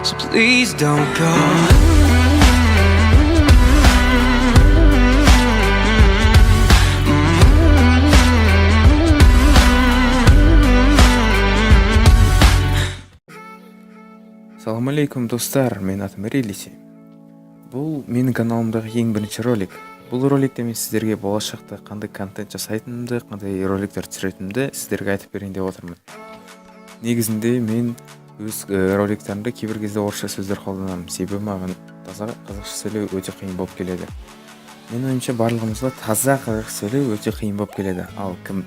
so please don't go. Салам алейкум достар, мен атым Релиси. Бұл менің каналымдағы ең бірінші ролик. Бұл роликте мен сіздерге болашақта қандай контент жасайтынымды, қандай роликтер түсіретінімді сіздерге айтып берейін деп отырмын. Негізінде мен өз роликтерімде кейбір кезде орысша сөздер қолданамын, себебі маған таза қазақша сөйлеу өте қиын болып келеді. Мен ойымша барлығымызға таза қазақша сөйлеу өте қиын болып келеді. Ал кім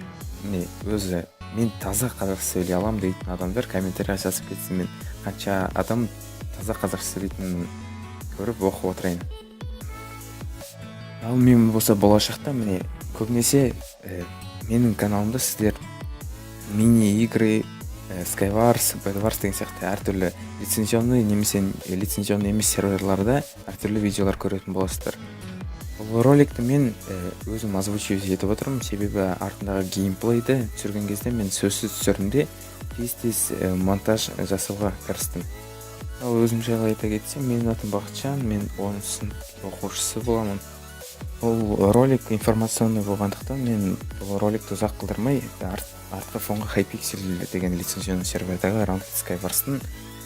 өзі мен таза қазақша сөйлей аламын дейтін адамдар комментарий жазып кетсін, мен қанша адам таза қазақша сөйлейтінін көріп оқып отырайын. Ал мен болса болашақта міне көбінесе менің каналымда сіздер мини-игры, Skywars, Bedwars деген сияқты әртүрлі лицензионный немесе лицензионный емес серверларда әртүрлі видеолар көретін боласыздар. Бұл роликті мен өзім озвучивать етіп отырмын, себебі артындағы геймплейді түсірген кезде мен сөзсіз түсірдім, тез монтаж жасауға кірістім. Ал өзім жайлы айта кетсем, менің атым Бақытжан, мен 10 сынып оқушысы боламын. Бұл ролик информационный болғандықтан мен бұл роликті ұзақ қылдырмай артқы фонға Hypixel деген лицензионный сервердағы Ranked Skywars'тың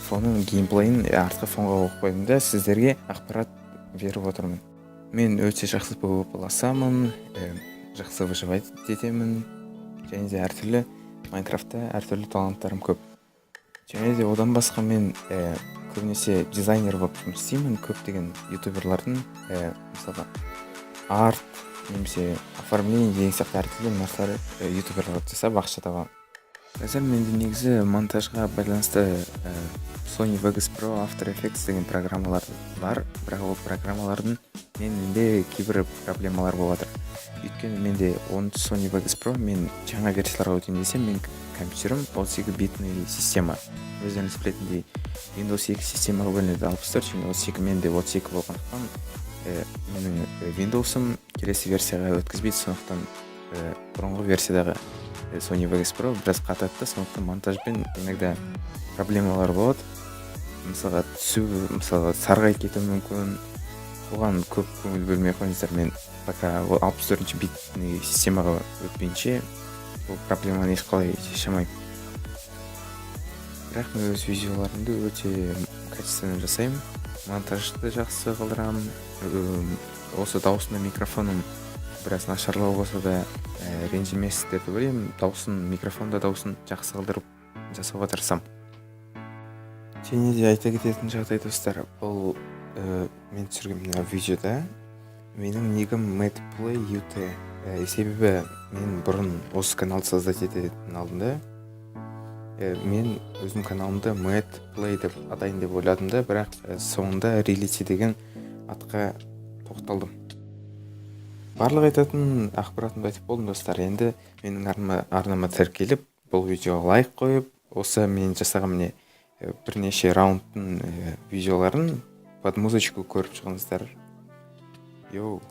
фонын геймплейін артқы фонға оқып қойдым да сіздерге ақпарат беріп отырмын. Мен өте жақсы PvP ласамын, жақсы выживать етемін, және де әртүрлі Майнкрафтта әртүрлі таланттарым көп. Және де одан басқа мен көбінесе дизайнер болып жұмыс істеймін. Көптеген ютуберлардың мысалы арт немесе оформление деген сияқты әртүрлі нәрселер ютуберлер жасап ақша табамын. Қазір менде негізі монтажға байланысты Sony Vegas Pro, After Effects деген программалар бар, бірақ ол программалардың менде кейбір проблемалар болады. Өйткені менде Sony Vegas Pro мен жаңа версияларға өтейін десем, мен компьютерім 32 битный система. Өздеріңіз білетіндей Windows 2 системаға бөлінеді 64 және 32 менде 32 болғандықтан менің Windows'ым келесі версияға өткізбейді, сондықтан бұрынғы версиядағы Sony Vegas Pro біраз қататты, сондықтан монтажбен иногда проблемалар болады. Мысалға сарғайып кетуі мүмкін. Оған көп көңіл бөлмей қойыңыздар. Мен пока 64 битный системаға өтпейінше бұл проблеманы ешқалай шеше алмаймын. Бірақ мен өз видеоларымды өте качественно жасаймын. Монтажды жақсы қылдырамын. Осы даусында микрофоным біраз нашарлау болса да ренжімес деп ойлаймын. Микрофонда даусын жақсы қылдырып жасауға тырысамын. Және де айта кететін жағдай достар, бұл мен түсірген видеода менің нигім MadPlayUT. Себебі мен бұрын осы каналды создать ететін алдында мен өзім каналымды MadPlay деп атайын деп ойладым да, бірақ соңында Reality деген атқа тоқталдым. Барлық айтатын ақпаратымды айтып болдым достар. Енді менің арнама тіркеліп, бұл видеоға лайк қойып, осы мен жасаған міне бірнеше раундтың видеоларын под музычку көріп шығыңыздар. Йоу.